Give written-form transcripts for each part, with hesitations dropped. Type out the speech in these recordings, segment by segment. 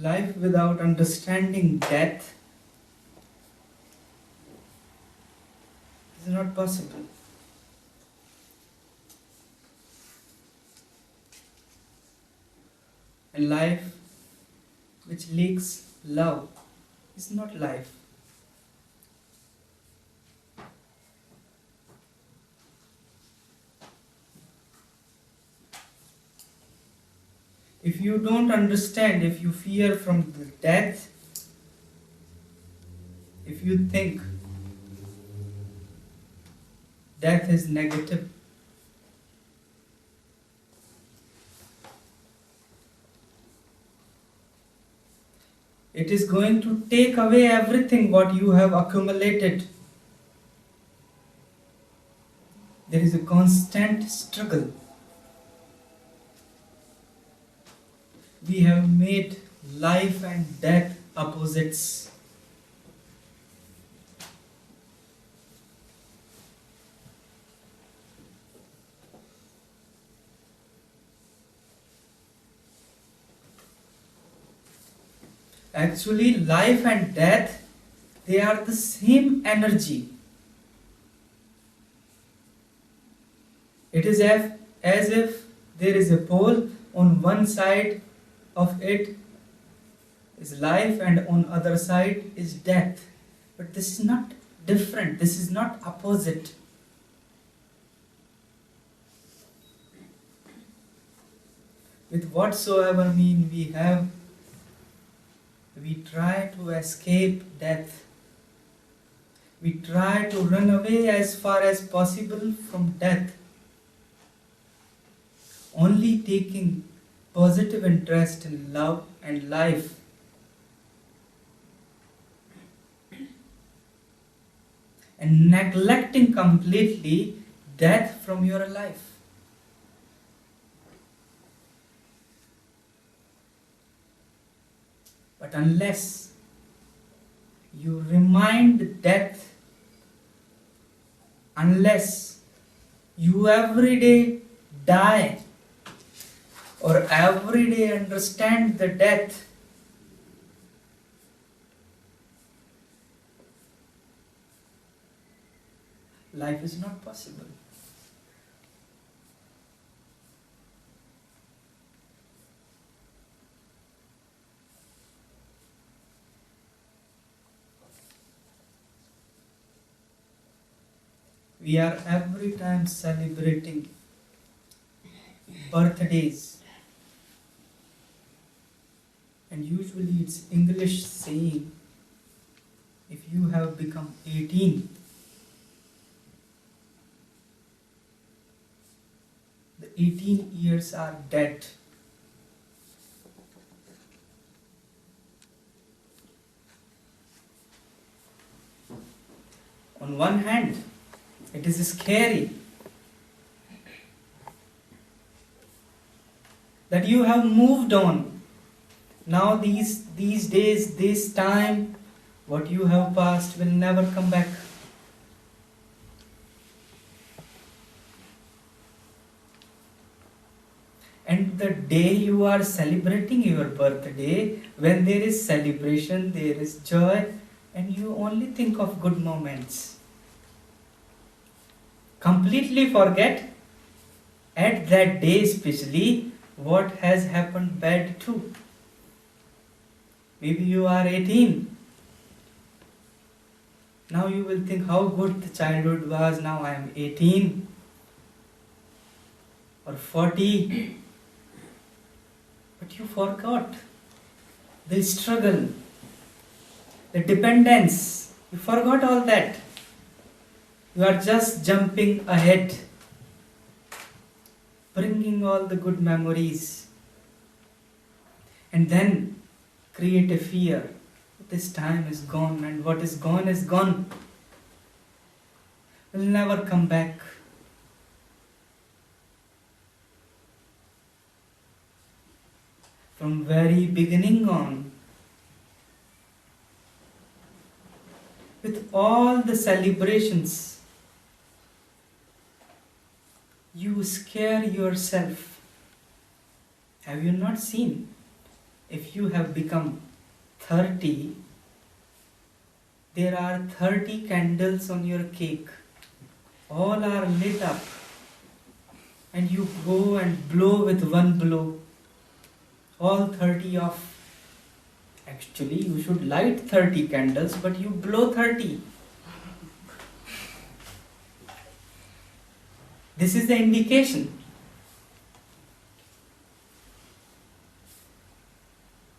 Life without understanding death is not possible. And life which lacks love is not life. If you don't understand, if you fear from the death, if you think death is negative, it is going to take away everything what you have accumulated. There is a constant struggle. We have made life and death opposites. Actually, life and death, they are the same energy. It is as if there is a pole, on one side of it is life and on other side is death. But this is not different, this is not opposite. With whatsoever mean we have, we try to escape death. We try to run away as far as possible from death, only taking positive interest in love and life. And neglecting completely death from your life. But unless you remind death, unless you every day die or every day understand the death, life is not possible. We are every time celebrating birthdays, and usually it's English saying, if you have become 18, the 18 years are dead. On one hand, it is scary that you have moved on. Now these days, this time, what you have passed will never come back. And the day you are celebrating your birthday, when there is celebration, there is joy, and you only think of good moments. Completely forget at that day especially what has happened bad too. Maybe you are 18. Now you will think how good the childhood was, now I am 18 or 40. But you forgot the struggle, the dependence. You forgot all that. You are just jumping ahead, bringing all the good memories, and then create a fear. This time is gone, and what is gone, will never come back. From very beginning on, with all the celebrations, you scare yourself. Have you not seen? if you have become 30, there are 30 candles on your cake. All are lit up. And you go and blow with one blow. All 30 off. Actually, you should light 30 candles, but you blow 30. This is the indication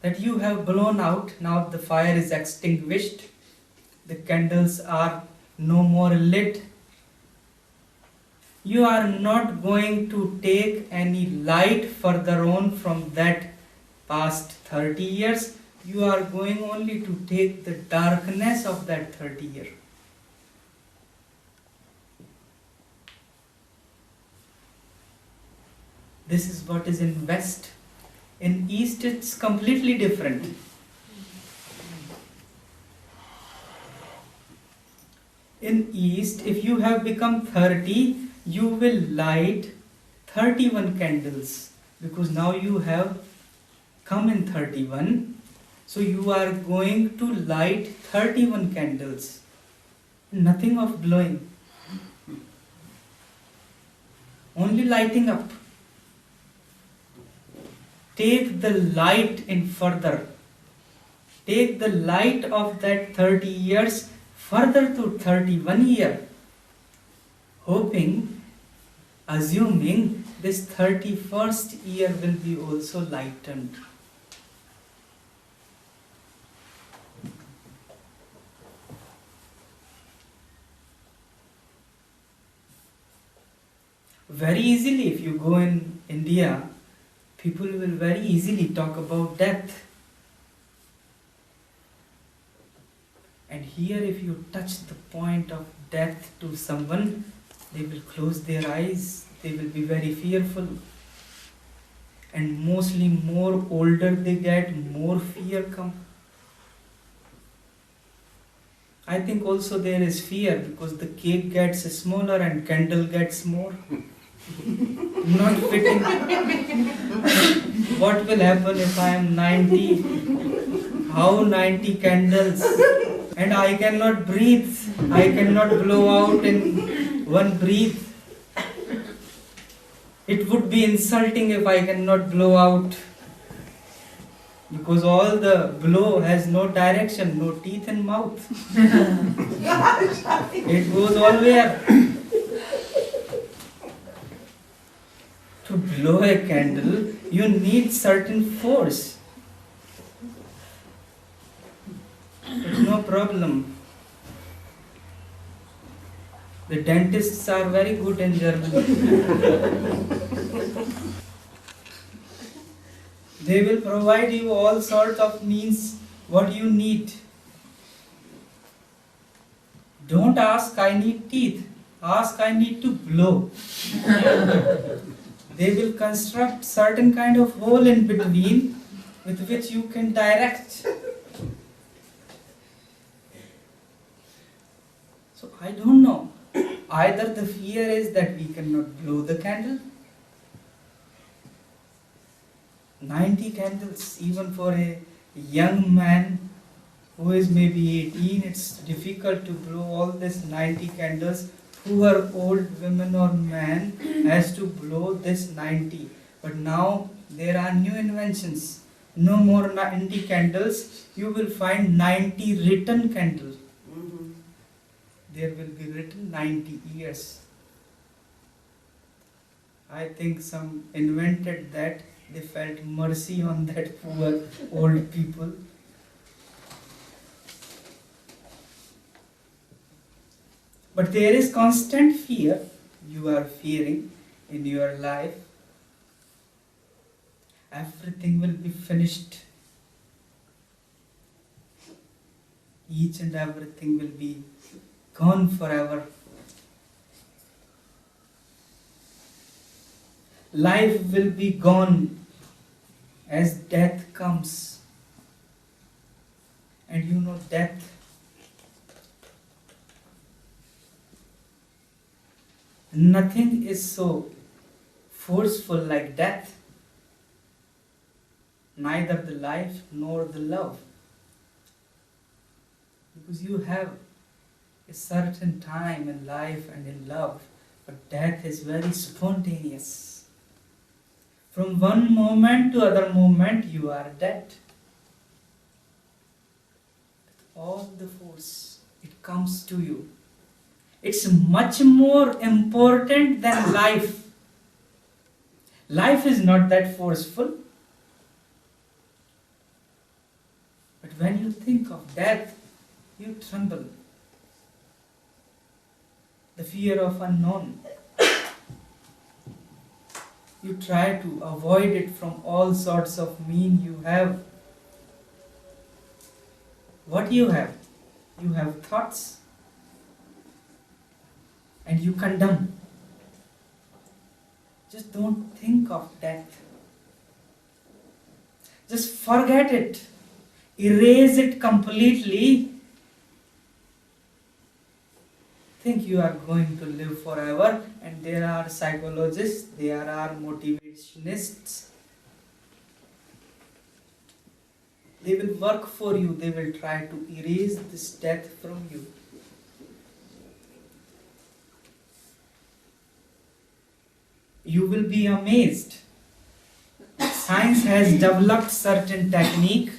that you have blown out. Now the fire is extinguished. The candles are no more lit. You are not going to take any light further on from that past 30 years. You are going only to take the darkness of that 30 years. This is what is in West. In East, it's completely different. In East, if you have become 30, you will light 31 candles, because now you have come in 31. So you are going to light 31 candles. Nothing of blowing. Only lighting up. Take the light in further. Take the light of that 30 years further to 31 year. Hoping, assuming this 31st year will be also lightened. Very easily, if you go in India, people will very easily talk about death. And here, if you touch the point of death to someone, they will close their eyes, they will be very fearful. And mostly more older they get, more fear comes. I think also there is fear because the cake gets smaller and candle gets more. Not fitting. What will happen if I am 90? How 90 candles? And I cannot breathe. I cannot blow out in one breath. It would be insulting if I cannot blow out. Because all the blow has no direction, no teeth and mouth. It goes all the way up. To blow a candle, you need certain force. But no problem. The dentists are very good in Germany. They will provide you all sorts of means what you need. Don't ask, I need teeth. Ask, I need to blow. They will construct certain kind of hole in between with which you can direct. So I don't know. Either the fear is that we cannot blow the candle. 90 candles, even for a young man who is maybe 18, it's difficult to blow all this 90 candles. Poor old women or man has to blow this 90. But now there are new inventions. No more 90 candles. You will find 90 written candles. There will be written 90 years. I think some invented that. They felt mercy on that poor old people. But there is constant fear you are fearing in your life. Everything will be finished. Each and everything will be gone forever. Life will be gone as death comes. And you know death. Nothing is so forceful like death. neither the life nor the love. Because you have a certain time in life and in love, but death is very spontaneous. From one moment to other moment you are dead. All the force, it comes to you. It's much more important than life. Life is not that forceful. But when you think of death, you tremble. The fear of unknown. You try to avoid it from all sorts of means you have. What you have? You have thoughts. And you condemn. Just don't think of death. Just forget it. Erase it completely. Think you are going to live forever, and there are psychologists, there are motivationists. They will work for you, they will try to erase this death from you. You will be amazed. Science has developed certain technique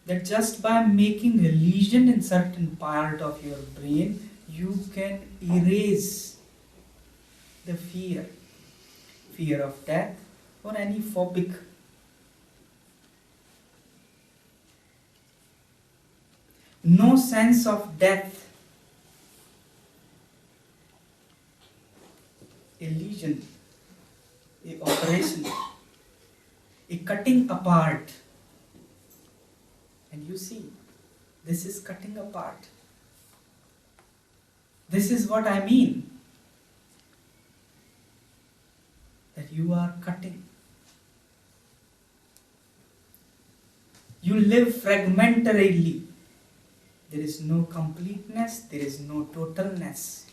that just by making a lesion in certain part of your brain, you can erase the fear of death or any phobic. No sense of death. A lesion, a operation, a cutting apart. And you see, this is cutting apart. This is what I mean. That you are cutting. You live fragmentarily. There is no completeness, there is no totalness.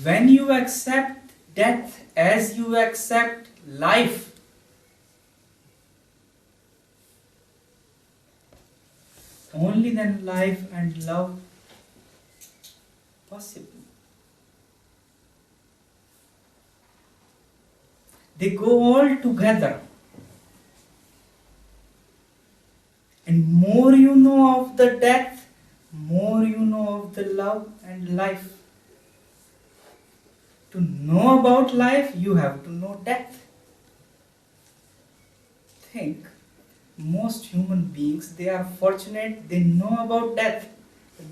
When you accept death as you accept life, only then life and love possible. They go all together. And more you know of the death, more you know of the love and life. To know about life, you have to know death. Think. Most human beings, they are fortunate, they know about death.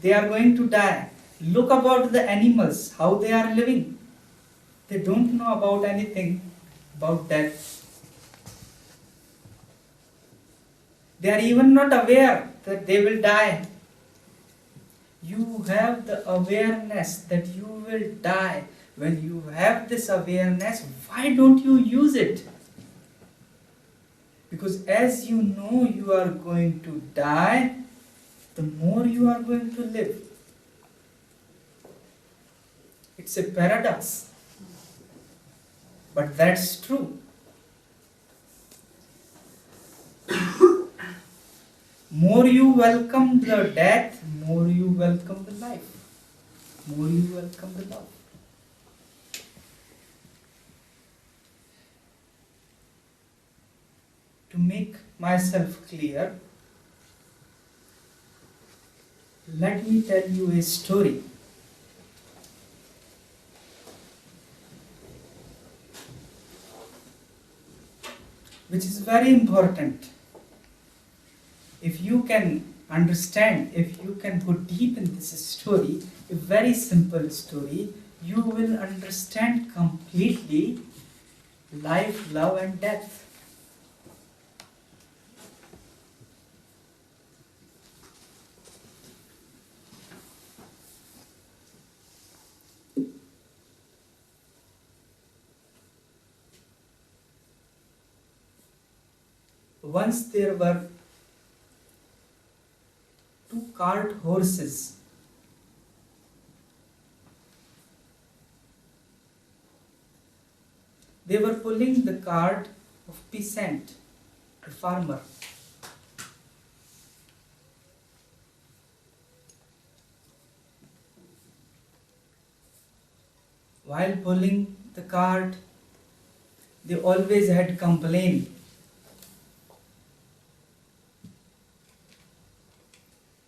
They are going to die. Look about the animals, how they are living. They don't know about anything about death. They are even not aware that they will die. You have the awareness that you will die. When you have this awareness, why don't you use it? Because as you know you are going to die, the more you are going to live. It's a paradox. But that's true. More you welcome the death, more you welcome the life. More you welcome the love. To make myself clear, let me tell you a story. Which is very important. If you can understand, if you can go deep in this story, a very simple story, you will understand completely life, love and death. Once there were two cart horses. They were pulling the cart of peasant, the farmer. While pulling the cart, they always had complained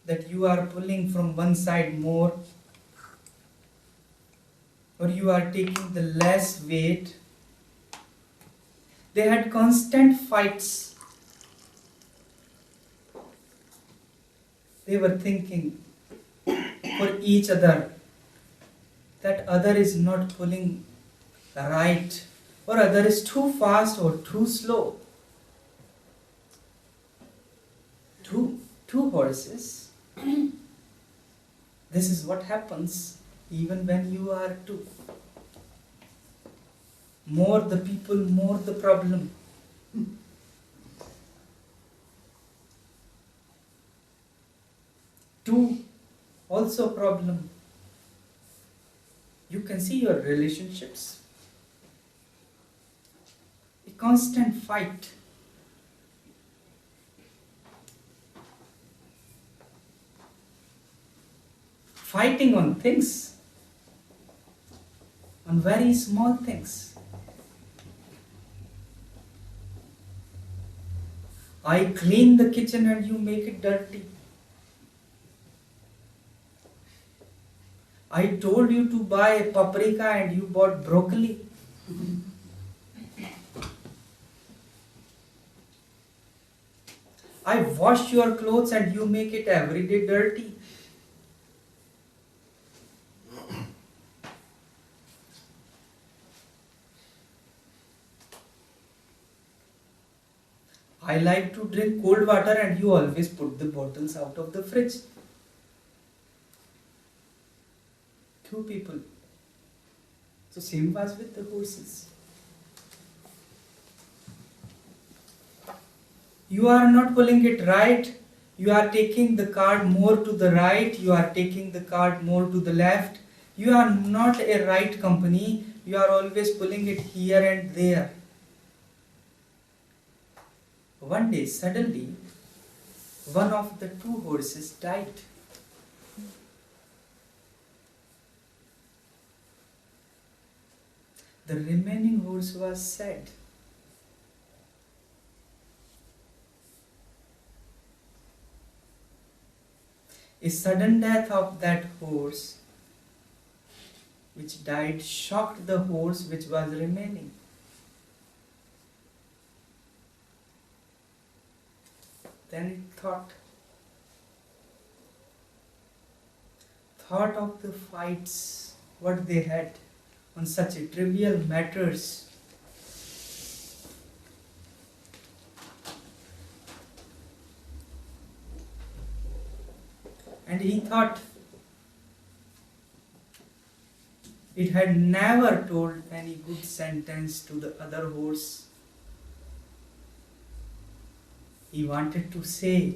that you are pulling from one side more, or you are taking the less weight. They had constant fights. They were thinking for each other that other is not pulling right, or other is too fast or too slow. Two horses. This is what happens even when you are two. More the people, more the problem. Two, also problem. You can see your relationships. A constant fight. Fighting on things, on very small things. I clean the kitchen and you make it dirty. I told you to buy paprika and you bought broccoli. I wash your clothes and you make it every day dirty. I like to drink cold water and you always put the bottles out of the fridge. Two people. So same was with the horses. You are not pulling it right. You are taking the cart more to the right. You are taking the cart more to the left. You are not a right company. You are always pulling it here and there. One day, suddenly, one of the two horses died. The remaining horse was sad. A sudden death of that horse which died shocked the horse which was remaining. Then it thought of the fights what they had on such a trivial matters. And he thought it had never told any good sentence to the other horse. He wanted to say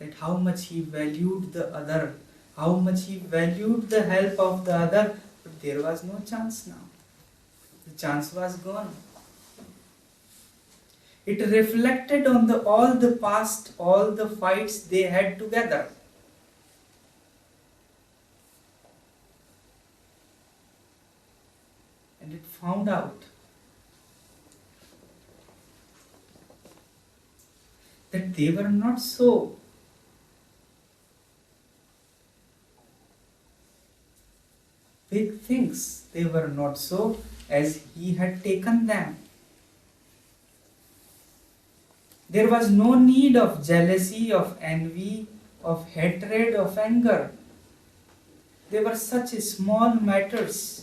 that how much he valued the other, how much he valued the help of the other, but there was no chance now. The chance was gone. It reflected on all the past, all the fights they had together. And it found out that they were not so big things. They were not so as he had taken them. There was no need of jealousy, of envy, of hatred, of anger. They were such small matters.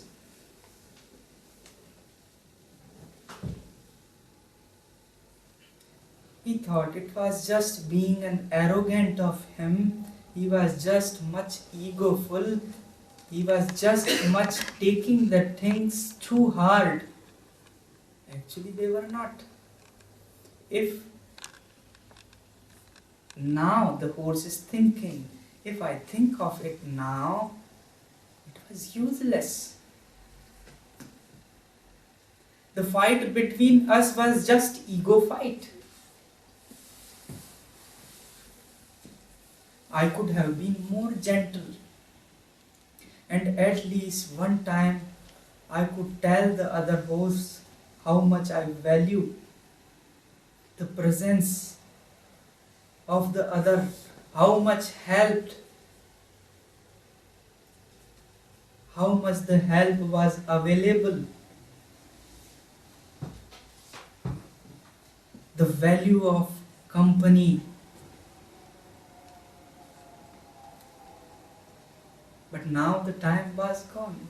He thought it was just being an arrogant of him. He was just much egoful. He was just much taking the things too hard. Actually, they were not. If now the horse is thinking, if I think of it now, it was useless. The fight between us was just ego fight. I could have been more gentle, and at least one time I could tell the other horse how much I value the presence of the other, how much helped, how much the help was available, the value of company. But now the time was gone,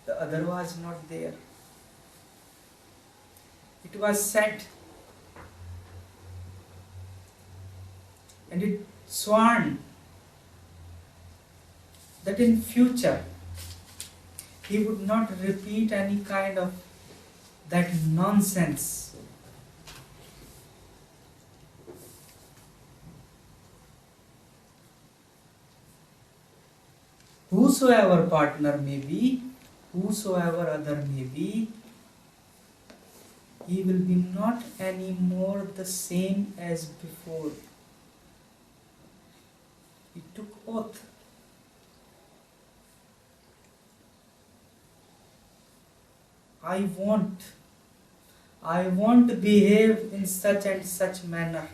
the other was not there. It was said, and it sworn that in future he would not repeat any kind of that nonsense. Whosoever partner may be, whosoever other may be, he will be not any more the same as before. He took oath. I won't behave in such and such manner.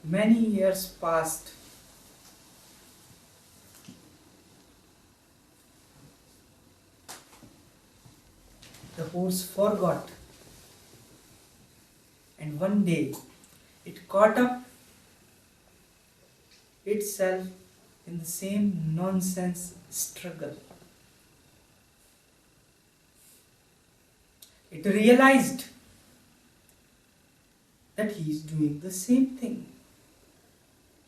Many years passed. The horse forgot, and one day it caught up itself in the same nonsense struggle. It realized that he is doing the same thing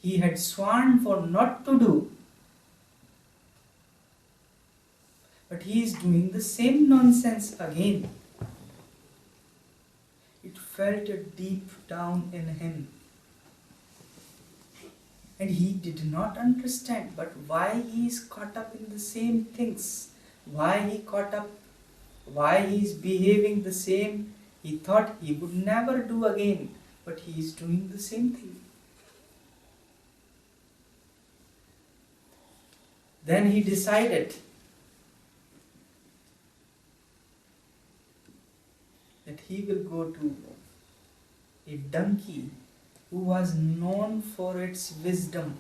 he had sworn for not to do, but he is doing the same nonsense again. It felt it deep down in him, and he did not understand but why he is caught up in the same things, why he is behaving the same. He thought he would never do again, but he is doing the same thing. Then he decided that he will go to a donkey who was known for its wisdom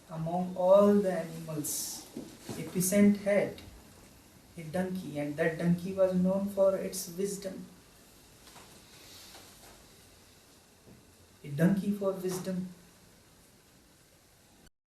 among all the animals. A peasant had a donkey, and that donkey was known for its wisdom. A donkey for wisdom.